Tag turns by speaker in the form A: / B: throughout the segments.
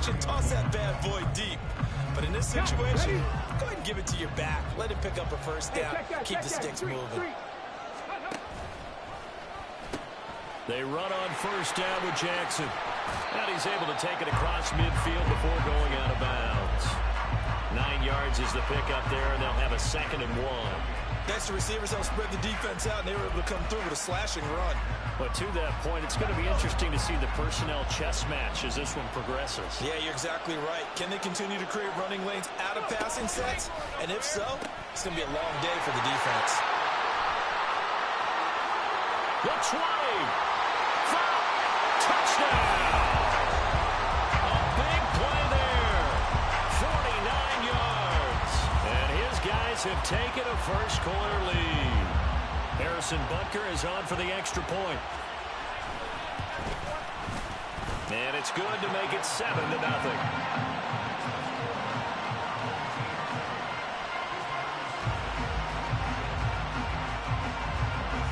A: protection, toss that bad boy deep. But in this situation, go ahead and give it to your back. Let him pick up a first down. Keep the sticks moving.
B: They run on first down with Jackson. And he's able to take it across midfield before going out of bounds. 9 yards is the pickup there, and they'll have a 2nd and 1.
A: Next, the receivers help spread the defense out, and they were able to come through with a slashing run.
B: But to that point, it's going to be interesting to see the personnel chess match as this one progresses.
A: Yeah, you're exactly right. Can they continue to create running lanes out of passing sets? And if so, it's going to be a long day for the defense.
B: The 20. Touchdown. A big play there. 49 yards. And his guys have taken a first-quarter lead. Harrison Butker is on for the extra point. And it's good to make it 7-0.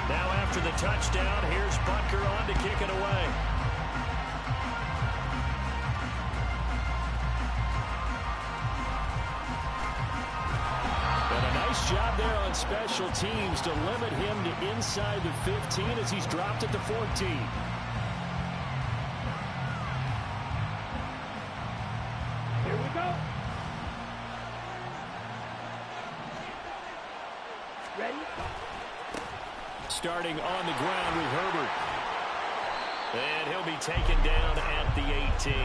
B: Now after the touchdown, here's Butker on to kick it away. Nice job there on special teams to limit him to inside the 15 as he's dropped at the 14.
C: Here we go. Ready?
B: Starting on the ground with Herbert. And he'll be taken down at the 18.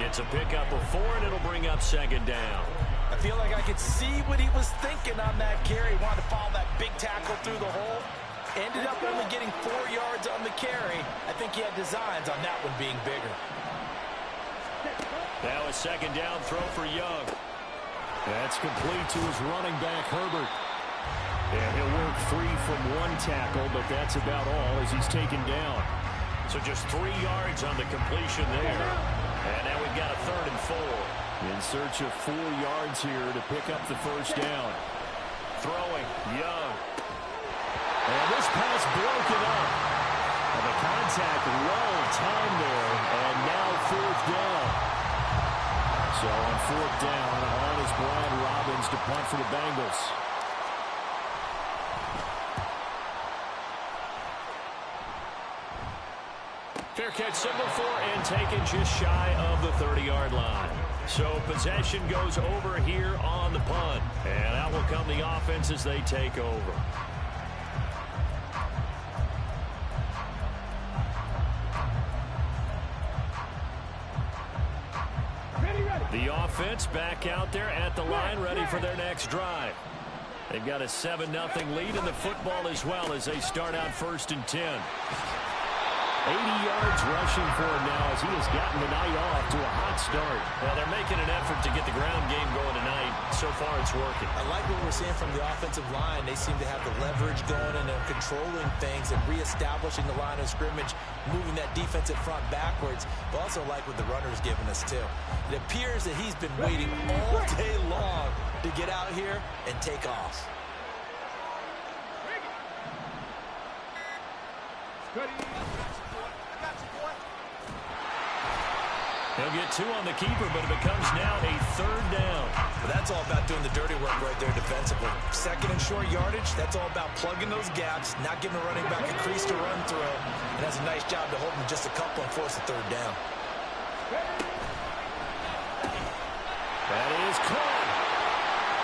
B: It's a pickup of 4, and it'll bring up 2nd down.
A: I feel like I could see what he was thinking on that carry. Wanted to follow that big tackle through the hole. Ended up only getting 4 yards on the carry. I think he had designs on that one being bigger.
B: Now a 2nd down throw for Young. That's complete to his running back, Herbert. And he'll work free from 1 tackle, but that's about all as he's taken down. So just 3 yards on the completion there. And now we've got a 3rd and 4. In search of 4 yards here to pick up the first down. Throwing, Young. And this pass broken up. And the contact well timed there, and now 4th down. So on 4th down, on is Brian Robbins to punt for the Bengals. Fair catch symbol for and taken just shy of the 30-yard line. So possession goes over here on the punt. And out will come the offense as they take over. The offense back out there at the line, ready for their next drive. They've got a 7-0 lead in the football as well as they start out 1st and 10. 80 yards rushing for him now as he has gotten the night off to a hot start. Well, they're making an effort to get the ground game going tonight. So far, it's working.
A: I like what we're seeing from the offensive line. They seem to have the leverage going and they're controlling things and reestablishing the line of scrimmage, moving that defensive front backwards. But also like what the runner's giving us, too. It appears that he's been waiting all day long to get out here and take off.
B: He'll get 2 on the keeper, but it becomes now a 3rd down.
A: But that's all about doing the dirty work right there defensively. 2nd and short yardage, that's all about plugging those gaps, not giving a running back a crease to run through. And that's a nice job to hold him just a couple and force a 3rd down.
B: That is caught.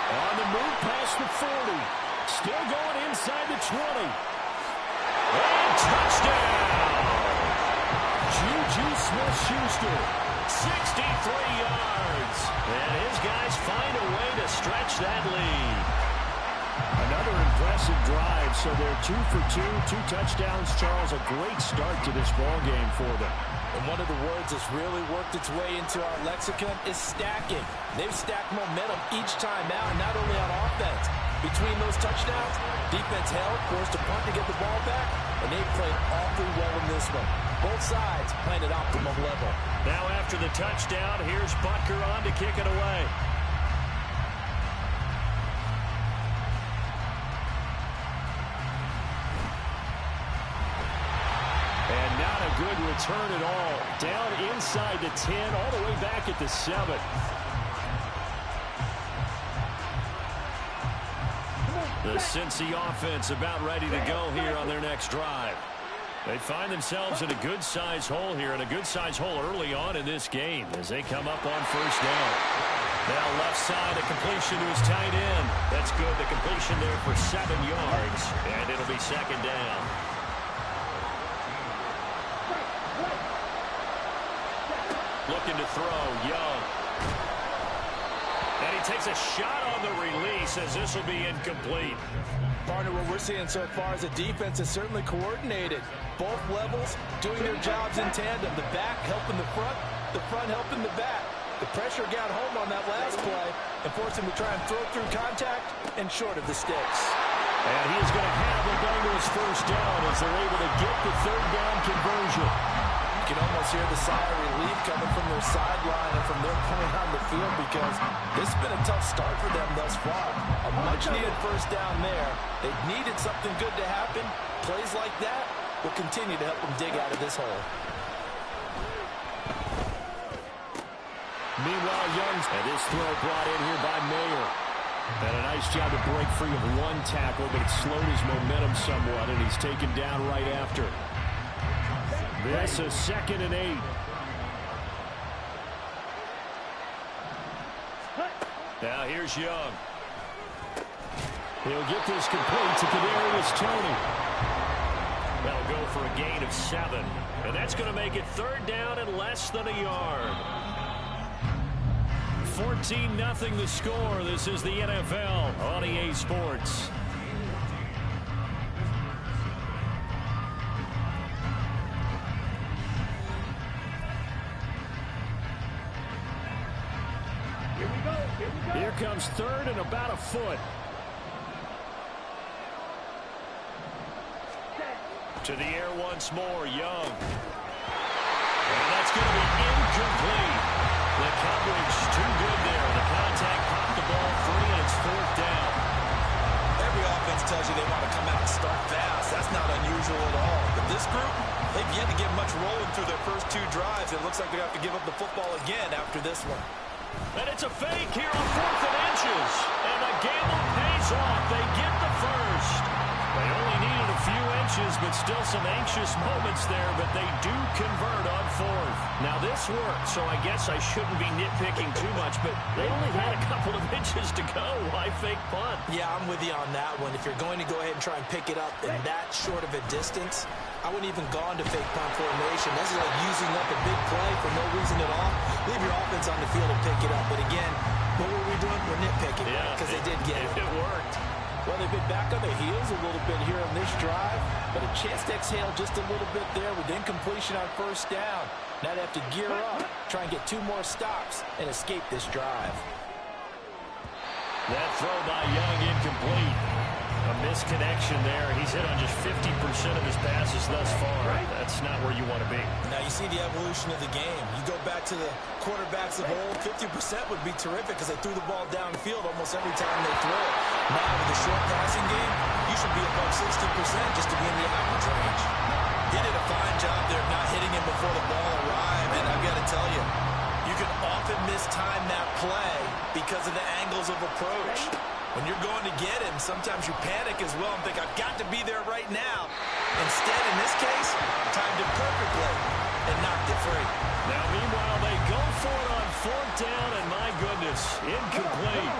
B: On the move past the 40. Still going inside the 20. And touchdown! Juju Smith-Schuster, 63 yards. And his guys find a way to stretch that lead. Another impressive drive, so they're 2 for 2, 2 touchdowns. Charles, a great start to this ball game for them.
A: And one of the words that's really worked its way into our lexicon is stacking. They've stacked momentum each time out, and not only on offense. Between those touchdowns, defense held, forced a punt to get the ball back, and they played awfully well in this one. Both sides playing at optimum level.
B: Now after the touchdown, here's Butker on to kick it away. And not a good return at all. Down inside the 10, all the way back at the 7. The Cincy offense about ready to go here on their next drive. They find themselves in a good-sized hole here, and a good-sized hole early on in this game as they come up on first down. Now left side, a completion to his tight end. That's good. The completion there for 7 yards, and it'll be second down. Looking to throw, Young. And he takes a shot on the release as this will be incomplete.
A: Partner, what we're seeing so far is the defense is certainly coordinated. Both levels doing their jobs in tandem. The back helping the front helping the back. The pressure got home on that last play and forced him to try and throw through contact and short of the sticks.
B: And he is going to have it going to his first down as they're able to get the third down conversion.
A: You can almost hear the sigh of relief coming from their sideline and from their point on the field because this has been a tough start for them thus far. A much-needed first down there. They needed something good to happen. Plays like that will continue to help them dig out of this hole.
B: Meanwhile, Young's and this throw brought in here by Mayer. And a nice job to break free of one tackle, but it slowed his momentum somewhat, and he's taken down right after. This is 2nd and 8. Now here's Young. He'll get this complete to Kadarius Toney. That'll go for a gain of 7. And that's going to make it third down and less than a yard. 14-0 the score. This is the NFL on EA Sports. Here comes third and about a foot. To the air once more, Young. And that's going to be incomplete. The coverage too good there. The contact popped the ball free, and it's fourth down.
A: Every offense tells you they want to come out and start fast. That's not unusual at all. But this group, they've yet to get much rolling through their first 2 drives. It looks like they have to give up the football again after this one.
B: And it's a fake here on 4th and inches. And the gamble pays off. They get the first. They only needed a few inches, but still some anxious moments there, but they do convert on 4th. Now this worked, so I guess I shouldn't be nitpicking too much, but they only had a couple of inches to go. Why fake punt?
A: Yeah, I'm with you on that one. If you're going to go ahead and try and pick it up in that short of a distance, I wouldn't even go into fake punt formation. This is like using up a big play for no reason at all. Leave your offense on the field and pick it up. But again, what were we doing? We're nitpicking, because they did get it.
B: It worked.
A: Well, they've been back on their heels a little bit here on this drive, but a chance to exhale just a little bit there with incompletion on first down. Now they have to gear up, try and get 2 more stops, and escape this drive.
B: That throw by Young incomplete. A misconnection there. He's hit on just 50% of his passes thus far. That's not where you want to be.
A: Now you see the evolution of the game. You go back to the quarterbacks of old, 50% would be terrific because they threw the ball downfield almost every time they throw it. Now with the short passing game, you should be above 60% just to be in the average range. He did a fine job there of not hitting him before the ball arrived, and I've got to tell you, you can often mistime that play because of the angles of approach. When you're going to get him, sometimes you panic as well and think, I've got to be there right now. Instead, in this case, timed it perfectly and knocked it free.
B: Now, meanwhile, they go for it on 4th down, and my goodness, incomplete.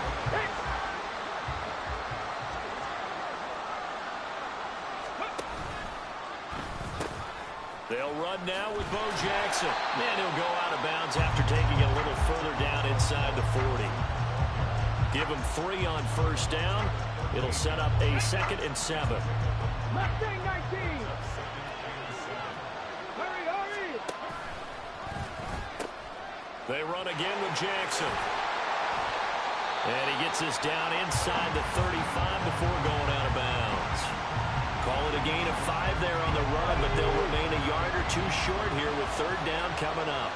B: They'll run now with Bo Jackson. And he'll go out of bounds after taking it a little further down inside the 40. Give him 3 on first down. It'll set up a 2nd and 7.
C: Mustang 19. Hurry.
B: They run again with Jackson. And he gets this down inside the 35 before going out of bounds. Call it a gain of 5 there on the run, but they'll remain a yard or 2 short here with third down coming up.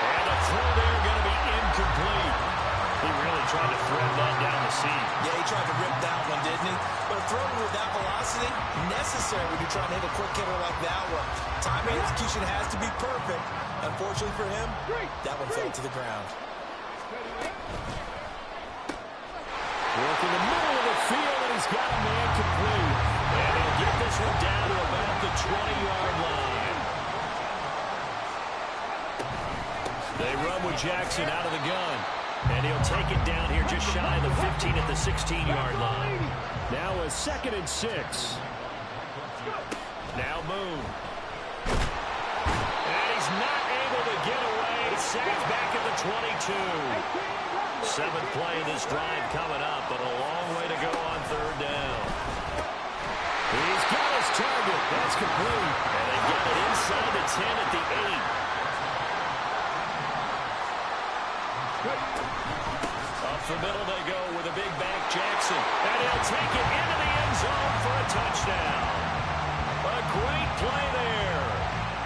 B: And a throw there going to be incomplete. He really tried to thread that down the seam.
A: Yeah, he tried to rip that one, didn't he? But a throw with that velocity, necessary when you're trying to hit a quick hitter like that one. Timing and execution has to be perfect. Unfortunately for him, that one fell to the ground.
B: Work in the middle of the field, and he's got a man complete. And he'll get this one down to about the 20-yard line. They run with Jackson out of the gun. And he'll take it down here just shy of the 15 at the 16-yard line. Now a 2nd and 6. Now Moon. And he's not able to get away. Sacked back at the 22. 7th play of this drive coming up, but a long way to go on 3rd down. He's got his target. That's complete. And they get it inside the 10 at the 8. Up the middle they go with a big back Jackson. And he'll take it into the end zone for a touchdown. A great play there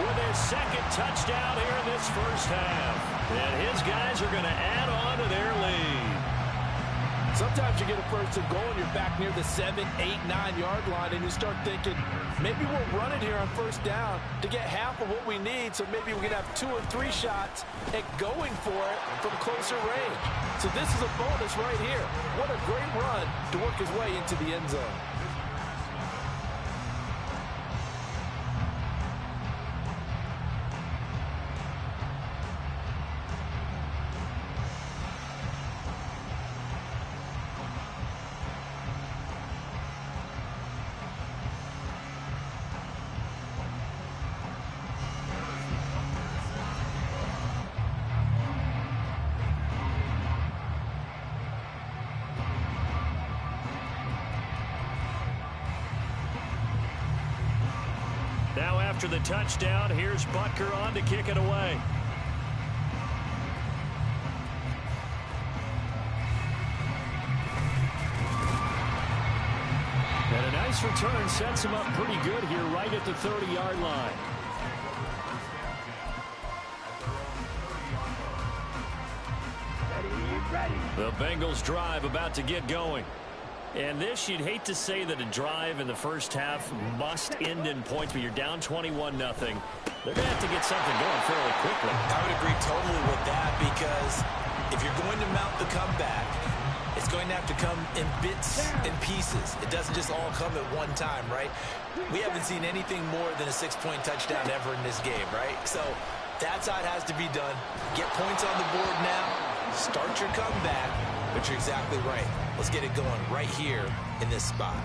B: with his 2nd touchdown here in this first half. And his guys are going to add on to their lead.
A: Sometimes you get a 1st and goal and you're back near the 7, 8, 9-yard line and you start thinking, maybe we'll run it here on 1st down to get half of what we need, so maybe we can have 2 or 3 shots at going for it from closer range. So this is a bonus right here. What a great run to work his way into the end zone.
B: Now after the touchdown, here's Butker on to kick it away. And a nice return sets him up pretty good here right at the 30-yard line. The Bengals drive about to get going. And this, you'd hate to say that a drive in the first half must end in points, but you're down 21-0. They're going to have to get something going fairly quickly.
A: I would agree totally with that, because if you're going to mount the comeback, it's going to have to come in bits and pieces. It doesn't just all come at one time, right? We haven't seen anything more than a 6-point touchdown ever in this game, right? So that's how it has to be done. Get points on the board now. Start your comeback. But you're exactly right. Let's get it going right here in this spot.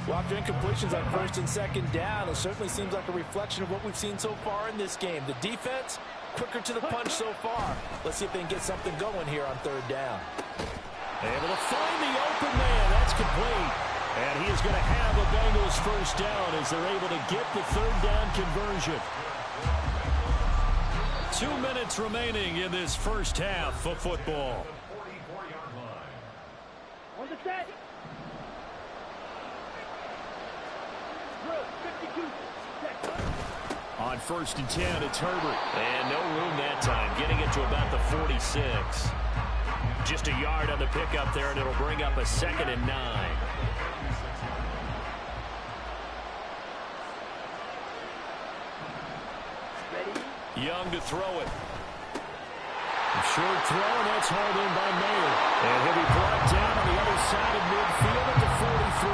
A: Well, after incompletions on 1st and 2nd down, it certainly seems like a reflection of what we've seen so far in this game. The defense, quicker to the punch so far. Let's see if they can get something going here on 3rd down.
B: Able to find the open man. That's complete. And he is going to have a Bengals 1st down as they're able to get the 3rd down conversion. 2 minutes remaining in this first half of football.
C: On the set. Drill, 52. Set.
B: On 1st and 10, it's Herbert. And no room that time, getting it to about the 46. Just a yard on the pickup there, and it'll bring up a 2nd and 9.
C: Ready?
B: Young to throw it. Short throw, and that's hauled in by Mayer. And he'll be brought down on the other side of midfield at the 43.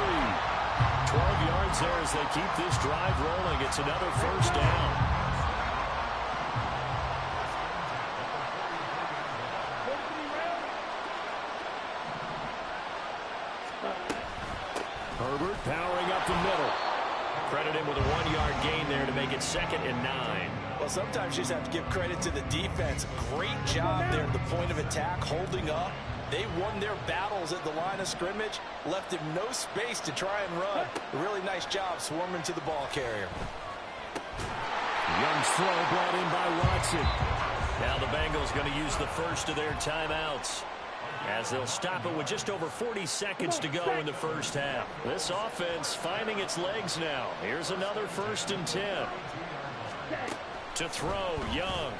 B: 12 yards there as they keep this drive rolling. It's another 1st down. Herbert powering up the middle. Credit him with a 1-yard gain there to make it 2nd and 9.
A: Well, sometimes you just have to give credit to the defense. Great job there at the point of attack, holding up. They won their battles at the line of scrimmage, left him no space to try and run. A really nice job swarming to the ball carrier.
B: Young's throw brought in by Watson. Now the Bengals going to use the first of their timeouts, as they'll stop it with just over 40 seconds to go in the first half. This offense finding its legs now. Here's another 1st and 10. To throw, Young.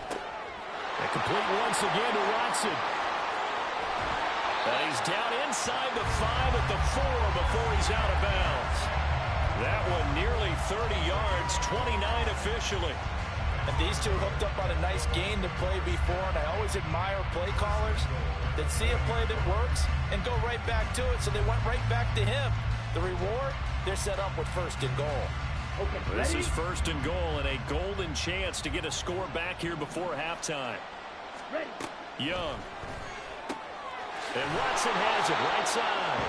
B: And complete once again to Watson. And he's down inside the 5 at the 4 before he's out of bounds. That one nearly 30 yards, 29 officially.
A: And these two hooked up on a nice game to play before, and I always admire play callers that see a play that works and go right back to it, so they went right back to him. The reward, they're set up with 1st and goal.
C: Okay,
B: this
C: ready?
B: is 1st and goal and a golden chance to get a score back here before halftime.
C: Ready.
B: Young. And Watson has it right side.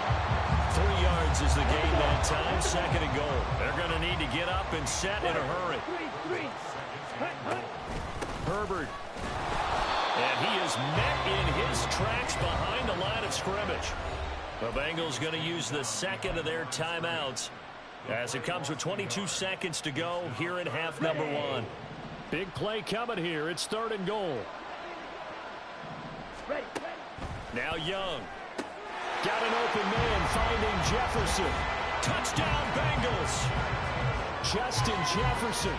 B: 3 yards is the gain that time. 2nd and goal. They're going to need to get up and set in a hurry.
C: Three.
B: Herbert. And he is met in his tracks behind the line of scrimmage. The Bengals going to use the 2nd of their timeouts as it comes with 22 seconds to go here in half number 1. Big play coming here. It's 3rd and goal.
C: Ready.
B: Now Young. Got an open man finding Jefferson. Touchdown Bengals. Justin Jefferson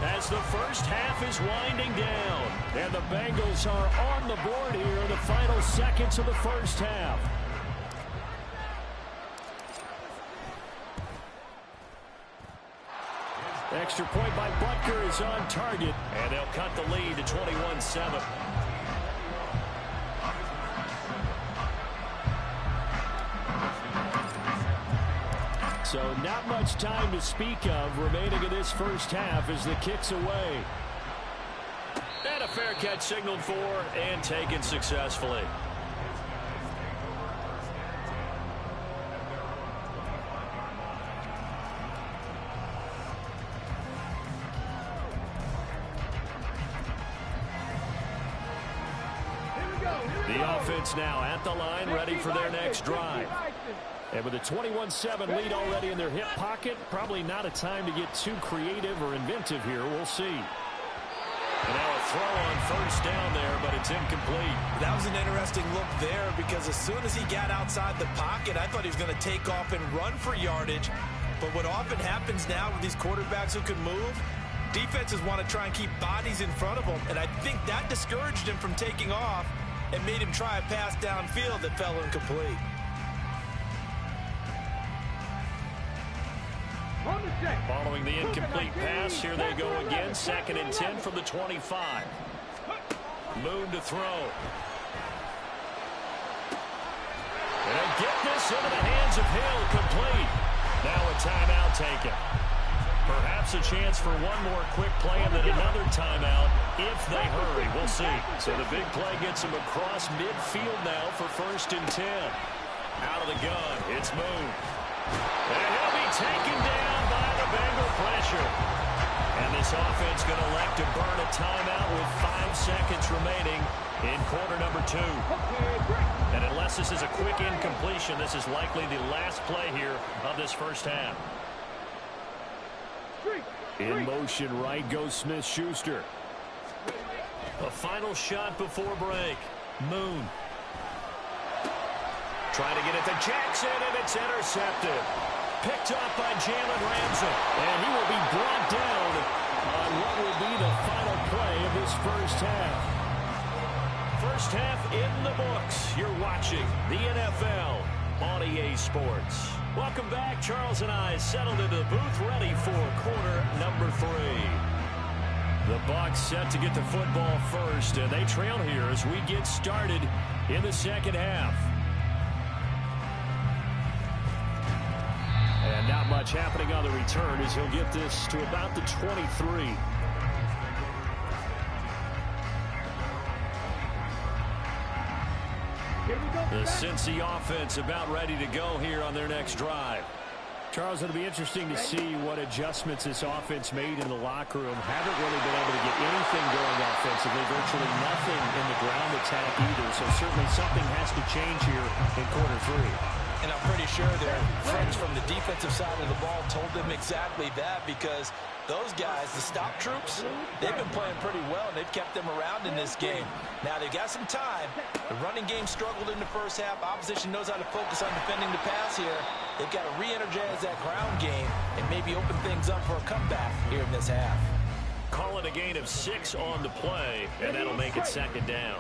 B: as the first half is winding down. And the Bengals are on the board here in the final seconds of the first half. Extra point by Butker is on target. And they'll cut the lead to 21-7. So not much time to speak of remaining in this first half as the kick's away. And a fair catch signaled for and taken successfully. The offense now at the line, ready for their next drive. And with a 21-7 lead already in their hip pocket, probably not a time to get too creative or inventive here. We'll see. And now a throw on 1st down there, but it's incomplete.
A: That was an interesting look there because as soon as he got outside the pocket, I thought he was going to take off and run for yardage. But what often happens now with these quarterbacks who can move, defenses want to try and keep bodies in front of them. And I think that discouraged him from taking off and made him try a pass downfield that fell incomplete.
B: Following the incomplete pass, here they go again. 2nd and 10 from the 25. Moon to throw. And they'll get this into the hands of Hill, complete. Now a timeout taken. Perhaps a chance for one more quick play and then another timeout if they hurry. We'll see. So the big play gets them across midfield now for 1st and 10. Out of the gun, it's Moon. And he'll be taken down by the Bengal pressure. And this offense going to elect to burn a timeout with 5 seconds remaining in quarter number 2. And unless this is a quick incompletion, this is likely the last play here of this first half. In motion right goes Smith-Schuster. A final shot before break. Moon. Trying to get it to Jackson, and it's intercepted. Picked up by Jalen Ramsey. And he will be brought down on what will be the final play of this first half. First half in the books. You're watching the NFL on EA Sports. Welcome back. Charles and I settled into the booth ready for quarter number 3. The Bucs set to get the football first, and they trail here as we get started in the second half. And not much happening on the return as he'll get this to about the 23. The Cincy offense about ready to go here on their next drive. Charles, it'll be interesting to see what adjustments this offense made in the locker room. Haven't really been able to get anything going offensively, virtually nothing in the ground attack either. So certainly something has to change here in quarter 3.
A: And I'm pretty sure their friends from the defensive side of the ball told them exactly that, because those guys, the stop troops, they've been playing pretty well, and they've kept them around in this game. Now, they've got some time. The running game struggled in the first half. Opposition knows how to focus on defending the pass here. They've got to re-energize that ground game and maybe open things up for a comeback here in this half.
B: Call it a gain of 6 on the play, and that'll make it 2nd down.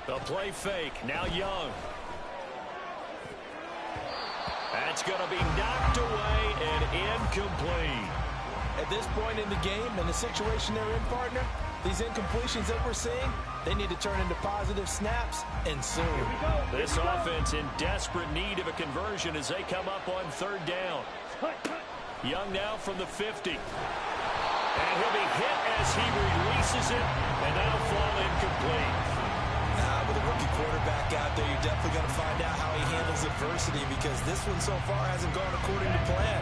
B: The play fake. Now Young. That's going to be knocked away and incomplete.
A: At this point in the game, and the situation they're in, partner, these incompletions that we're seeing, they need to turn into positive snaps, and soon.
B: This offense in desperate need of a conversion as they come up on third down. Young now from the 50. And he'll be hit as he releases it, and that'll fall incomplete.
A: With a rookie quarterback out there, you're definitely going to find out how he handles adversity, because this one so far hasn't gone according to plan.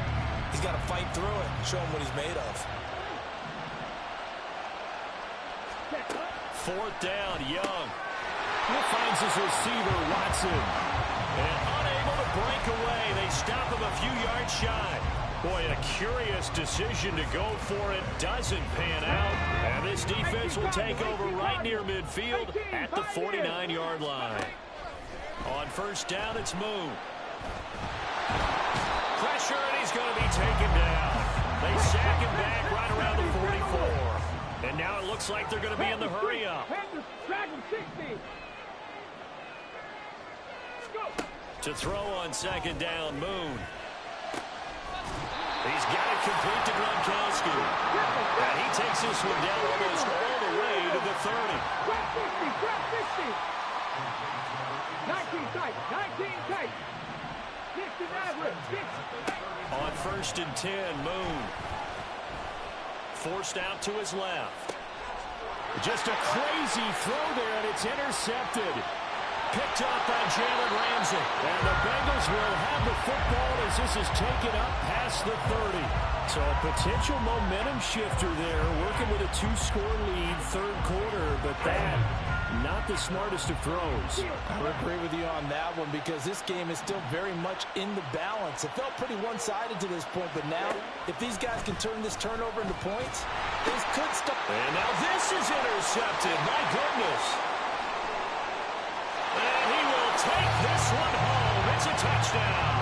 A: He's got to fight through it and show him what he's made of.
B: Fourth down, Young. He finds his receiver, Watson. And unable to break away. They stop him a few yards shy. Boy, a curious decision to go for it. Doesn't pan out. And this defense will take over right near midfield at the 49-yard line. On first down, it's Moon. Pressure, and he's going to be taken down. They sack him back right around the 44. And now it looks like they're going to be in the hurry-up. To throw on second down, Moon. He's got it complete to Gronkowski. And he takes this one down almost all the way to the 30.
C: Grab 60, grab 60. 19 tight, 19 tight. 60 average, 60.
B: On first and 10, Moon. Forced out to his left. Just a crazy throw there, and it's intercepted. Picked up by Jalen Ramsey. And the Bengals will have the football as this is taken up past the 30. So a potential momentum shifter there, working with a two-score lead, third quarter, but that, not the smartest of throws.
A: I would agree with you on that one, because this game is still very much in the balance. It felt pretty one-sided to this point, but now, if these guys can turn this turnover into points, this could stop.
B: And now this is intercepted. My goodness. And he will take this one home. It's a touchdown.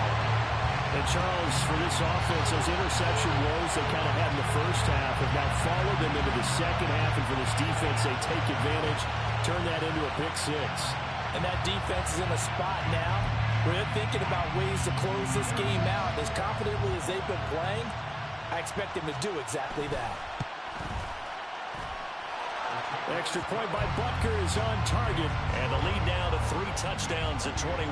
B: And Charles, for this offense, those interception woes they kind of had in the first half have now followed them into the second half. And for this defense, they take advantage, turn that into a pick six.
A: And that defense is in a spot now where they're thinking about ways to close this game out. As confidently as they've been playing, I expect them to do exactly that.
B: Extra point by Butker is on target. And the lead now to 3 touchdowns at 21.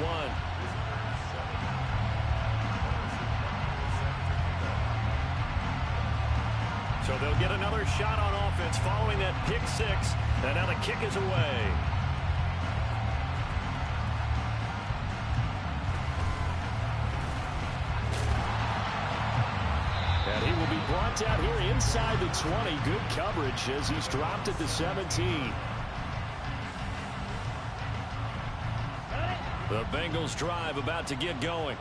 B: So they'll get another shot on offense following that pick six. And now the kick is away. And he will be brought down here inside the 20. Good coverage as he's dropped at the 17. The Bengals drive about to get going.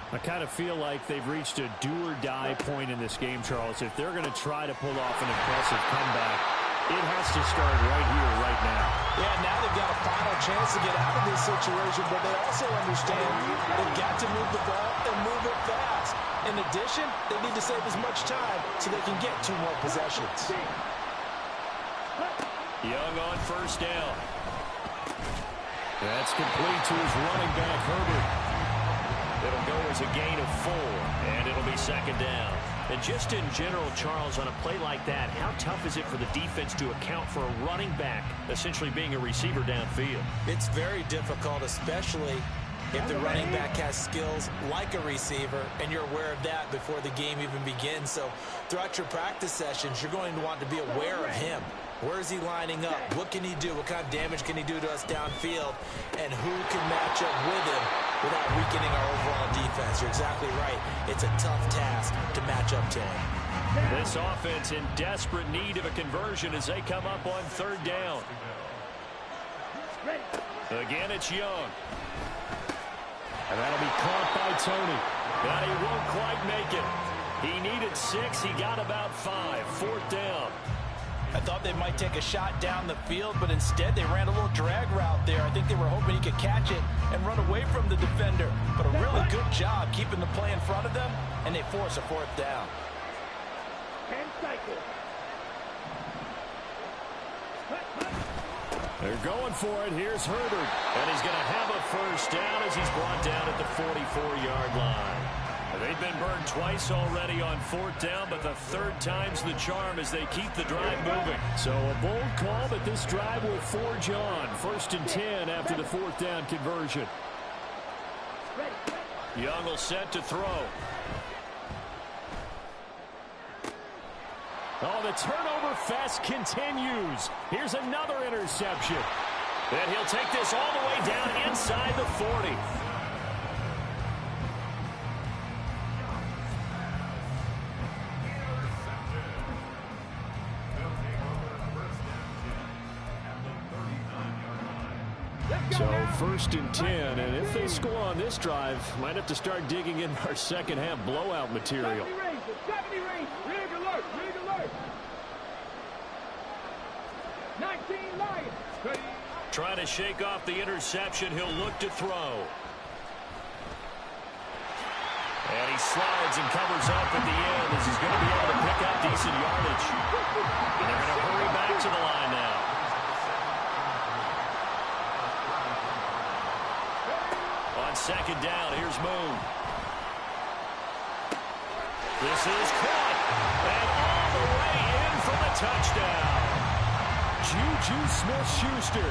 B: I kind of feel like they've reached a do-or-die point in this game, Charles. If they're going to try to pull off an impressive comeback, it has to start right here, right now.
A: Yeah, now they've got a final chance to get out of this situation, but they also understand they've got to move the ball and move it fast. In addition, they need to save as much time so they can get 2 more possessions.
B: Young on first down. That's complete to his running back, Herbert. It'll go as a gain of 4, and it'll be second down. And just in general, Charles, on a play like that, how tough is it for the defense to account for a running back essentially being a receiver downfield?
A: It's very difficult, especially if the running back has skills like a receiver, and you're aware of that before the game even begins. So throughout your practice sessions, you're going to want to be aware of him. Where is he lining up? What can he do? What kind of damage can he do to us downfield? And who can match up with him without weakening our overall defense? You're exactly right. It's a tough task to match up to him.
B: This offense in desperate need of a conversion as they come up on third down. Again, it's Young. And that'll be caught by Tony. But he won't quite make it. He needed 6. He got about 5. Fourth down.
A: I thought they might take a shot down the field, but instead they ran a little drag route there. I think they were hoping he could catch it and run away from the defender. But a really good job keeping the play in front of them, and they force a fourth down.
C: 10 cycles.
B: They're going for it. Here's Herbert. And he's going to have a first down as he's brought down at the 44-yard line. They've been burned twice already on fourth down, but the third time's the charm as they keep the drive moving. So a bold call, but this drive will forge on. 1st and 10 after the fourth down conversion. Young will set to throw. Oh, the turnover fest continues. Here's another interception. And he'll take this all the way down inside the 40. So 1st and 10, and if they score on this drive, might have to start digging in our second half blowout material.
C: 70 range, rig alert, rig alert. 19 Lions.
B: Trying to shake off the interception, he'll look to throw. And he slides and covers up at the end as he's going to be able to pick up decent yardage. And they're going to hurry back to the line now. On 2nd down, here's Moon. This is caught. And all the way in for the touchdown. Juju Smith-Schuster,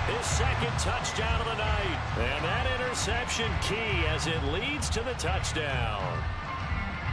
B: his 2nd touchdown of the night. And that interception key as it leads to the touchdown.